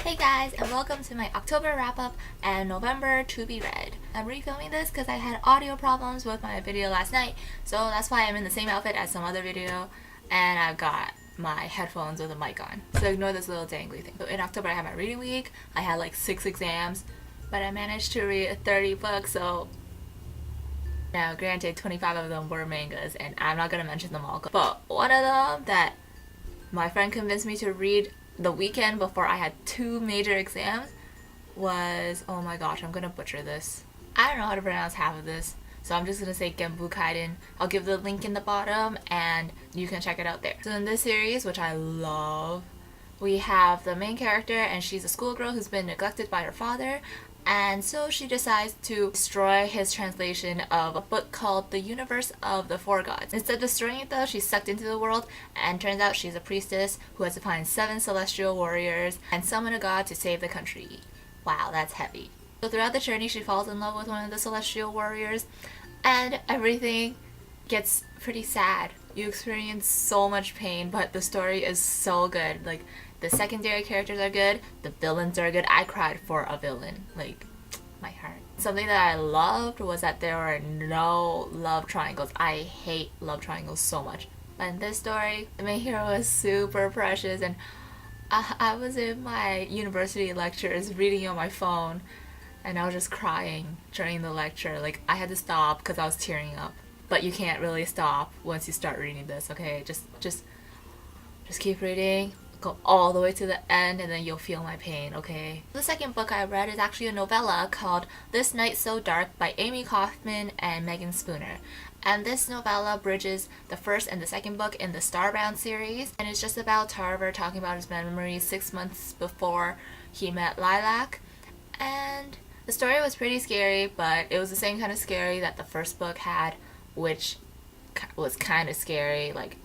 Hey guys, and welcome to my October wrap-up and November to be read. I'm refilming this because I had audio problems with my video last night, so that's why I'm in the same outfit as some other video, and I've got my headphones with a mic on. So ignore this little dangly thing. So in October I had my reading week. I had like 6 exams, but I managed to read 30 books, so now granted 25 of them were mangas, and I'm not gonna mention them all, but one of them that my friend convinced me to read the weekend before I had 2 major exams was, oh my gosh, I'm gonna butcher this. I don't know how to pronounce half of this, so I'm just gonna say Genbu Kaiden. I'll give the link in the bottom and you can check it out there. So in this series, which I love, we have the main character, and she's a schoolgirl who's been neglected by her father, and so she decides to destroy his translation of a book called The Universe of the Four Gods. Instead of destroying it though, she's sucked into the world, and turns out she's a priestess who has to find 7 celestial warriors and summon a god to save the country. Wow, that's heavy. So throughout the journey, she falls in love with one of the celestial warriors, and everything gets pretty sad. You experience so much pain, but the story is so good. Like, the secondary characters are good, the villains are good. I cried for a villain, like, my heart. Something that I loved was that there were no love triangles. I hate love triangles so much. But in this story, the main hero was super precious, and I was in my university lectures reading on my phone, and I was just crying during the lecture. Like, I had to stop because I was tearing up. But you can't really stop once you start reading this, okay? Just keep reading, go all the way to the end, and then you'll feel my pain, okay? The second book I read is actually a novella called This Night So Dark by Amy Kaufman and Megan Spooner. And this novella bridges the first and the second book in the Starbound series, and it's just about Tarver talking about his memories 6 months before he met Lilac. And the story was pretty scary, but it was the same kind of scary that the first book had, which was kind of scary. Like,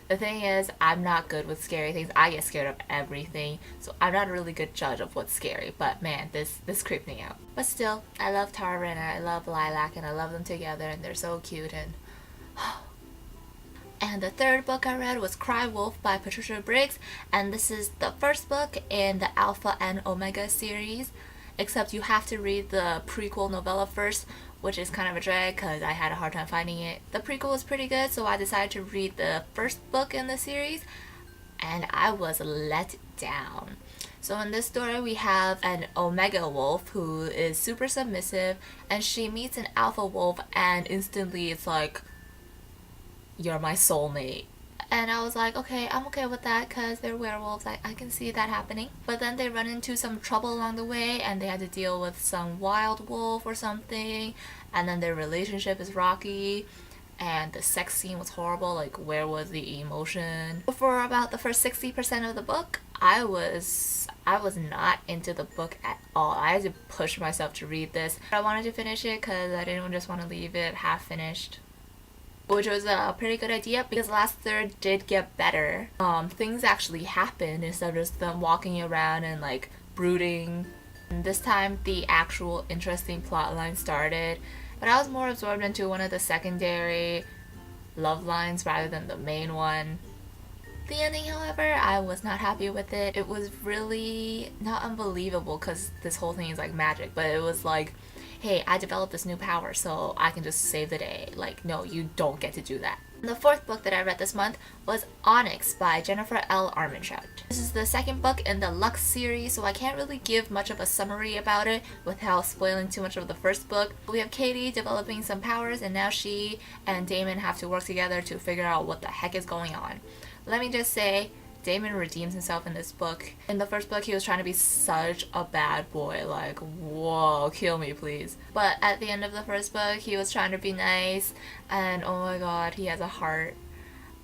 the thing is, I'm not good with scary things. I get scared of everything, so I'm not a really good judge of what's scary. But man, this creeped me out. But still, I love Tara and I love Lilac, and I love them together, and they're so cute. And the third book I read was Cry Wolf by Patricia Briggs, and this is the first book in the Alpha and Omega series, except you have to read the prequel novella first, which is kind of a drag because I had a hard time finding it. The prequel was pretty good, so I decided to read the first book in the series, and I was let down. So in this story, we have an Omega Wolf who is super submissive, and she meets an Alpha Wolf, and instantly it's like, you're my soulmate. And I was like, okay, I'm okay with that because they're werewolves. I can see that happening. But then they run into some trouble along the way, and they had to deal with some wild wolf or something. And then their relationship is rocky, and the sex scene was horrible. Like, where was the emotion? For about the first 60% of the book, I was not into the book at all. I had to push myself to read this. I wanted to finish it because I didn't just want to leave it half finished, which was a pretty good idea because the last third did get better. Things actually happened instead of just them walking around and like brooding. And this time the actual interesting plot line started, but I was more absorbed into one of the secondary love lines rather than the main one. The ending, however, I was not happy with it. It was really not unbelievable because this whole thing is like magic, but it was like, hey, I developed this new power so I can just save the day. Like, no, you don't get to do that. The fourth book that I read this month was Onyx by Jennifer L. Armentrout. This is the second book in the Lux series, so I can't really give much of a summary about it without spoiling too much of the first book. We have Katie developing some powers, and now she and Damon have to work together to figure out what the heck is going on. Let me just say, Damon redeems himself in this book. In the first book, he was trying to be such a bad boy, like, whoa, kill me please. But at the end of the first book, he was trying to be nice, and oh my god, he has a heart.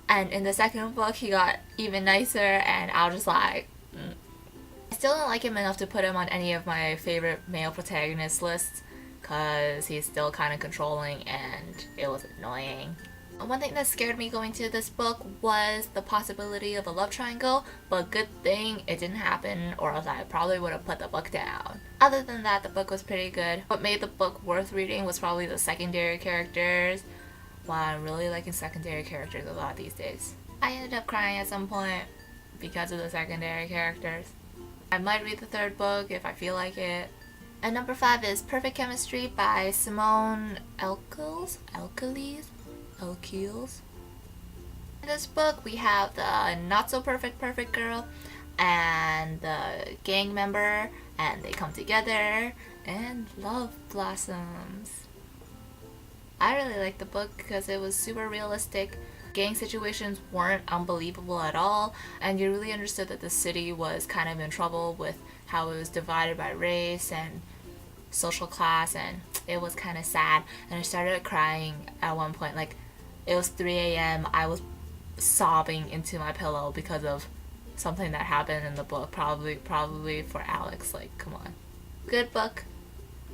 And in the second book, he got even nicer, and I was just like, I still don't like him enough to put him on any of my favorite male protagonist lists, because he's still kind of controlling, and it was annoying. One thing that scared me going to this book was the possibility of a love triangle, but good thing it didn't happen, or else I probably would have put the book down. Other than that, the book was pretty good. What made the book worth reading was probably the secondary characters. Wow, I'm really liking secondary characters a lot these days. I ended up crying at some point because of the secondary characters. I might read the third book if I feel like it. And number 5 is Perfect Chemistry by Simone Elkels. In this book, we have the not so perfect girl and the gang member, and they come together and love blossoms. I really liked the book because it was super realistic. Gang situations weren't unbelievable at all, and you really understood that the city was kind of in trouble with how it was divided by race and social class, and it was kind of sad. And I started crying at one point. Like, it was 3 a.m. I was sobbing into my pillow because of something that happened in the book. Probably for Alex. Like, come on. Good book.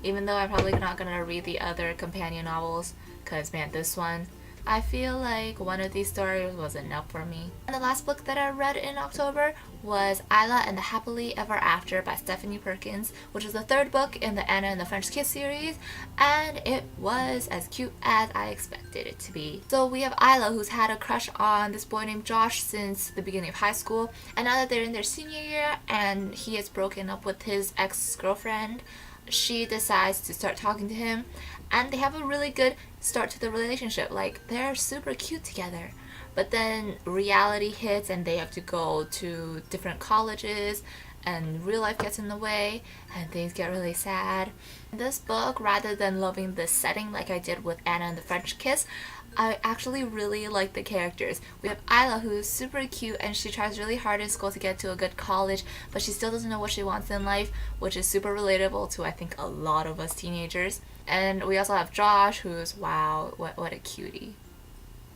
Even though I'm probably not gonna read the other companion novels, because man, this one, I feel like one of these stories was enough for me. And the last book that I read in October was Isla and the Happily Ever After by Stephanie Perkins, which is the third book in the Anna and the French Kiss series, and it was as cute as I expected it to be. So we have Isla, who's had a crush on this boy named Josh since the beginning of high school, and now that they're in their senior year and he has broken up with his ex-girlfriend, she decides to start talking to him, and they have a really good start to the relationship. Like, they're super cute together. But then reality hits and they have to go to different colleges, and real life gets in the way and things get really sad. In this book, rather than loving the setting like I did with Anna and the French Kiss, I actually really like the characters. We have Isla, who's super cute, and she tries really hard in school to get to a good college, but she still doesn't know what she wants in life, which is super relatable to, I think, a lot of us teenagers. And we also have Josh, who's, wow, what a cutie.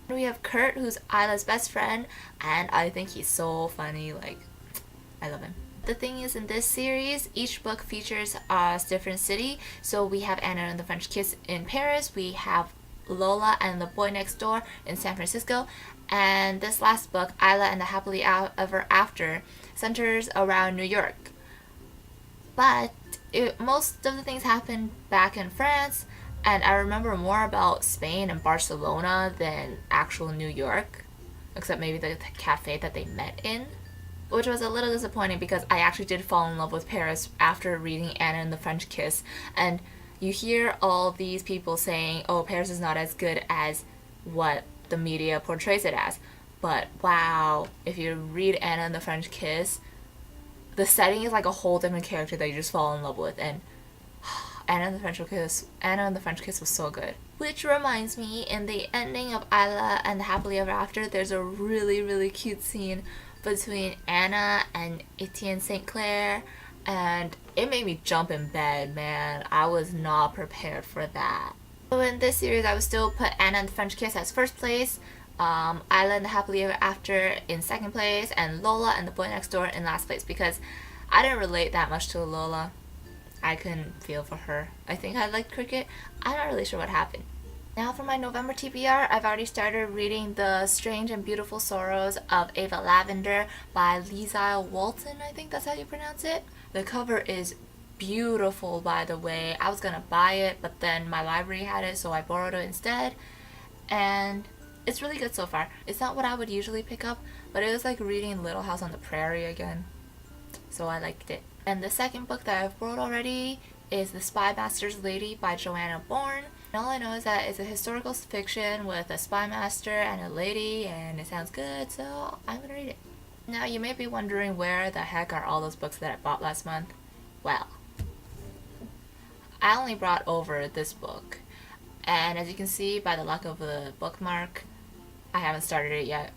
We have Kurt, who's Isla's best friend, and I think he's so funny. Like, I love him. The thing is, in this series, each book features a different city. So we have Anna and the French Kiss in Paris, we have Lola and the Boy Next Door in San Francisco, and this last book, Isla and the Happily Ever After, centers around New York. But most of the things happen back in France, and I remember more about Spain and Barcelona than actual New York, except maybe the cafe that they met in, which was a little disappointing because I actually did fall in love with Paris after reading Anna and the French Kiss. And you hear all these people saying, oh, Paris is not as good as what the media portrays it as. But wow, if you read Anna and the French Kiss, the setting is like a whole different character that you just fall in love with. And Anna and the French Kiss was so good. Which reminds me, in the ending of Isla and the Happily Ever After, there's a really, really cute scene between Anna and Etienne St. Clair, and it made me jump in bed, man. I was not prepared for that. So in this series, I would still put Anna and the French Kiss as first place, Isla and the Happily Ever After in second place, and Lola and the Boy Next Door in last place, because I didn't relate that much to Lola. I couldn't feel for her. I think I liked Cricket. I'm not really sure what happened. Now for my November TBR, I've already started reading The Strange and Beautiful Sorrows of Ava Lavender by Lisa Walton, I think that's how you pronounce it. The cover is beautiful, by the way. I was gonna buy it, but then my library had it, so I borrowed it instead. And it's really good so far. It's not what I would usually pick up, but it was like reading Little House on the Prairie again. So I liked it. And the second book that I've borrowed already is The Spy Master's Lady by Joanna Bourne. And all I know is that it's a historical fiction with a spy master and a lady, and it sounds good, so I'm gonna read it. Now you may be wondering where the heck are all those books that I bought last month? Well, I only brought over this book, and as you can see by the lack of the bookmark, I haven't started it yet.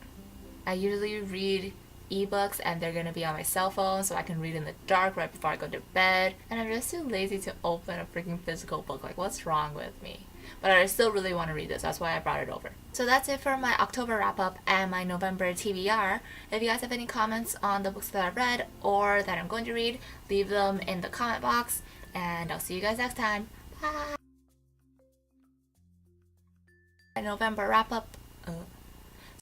I usually read ebooks and they're gonna be on my cell phone so I can read in the dark right before I go to bed, and I'm just too lazy to open a freaking physical book. Like, what's wrong with me? But I still really want to read this, that's why I brought it over. So that's it for my October wrap up and my November TBR. If you guys have any comments on the books that I've read or that I'm going to read, leave them in the comment box, and I'll see you guys next time. Bye! My November wrap up.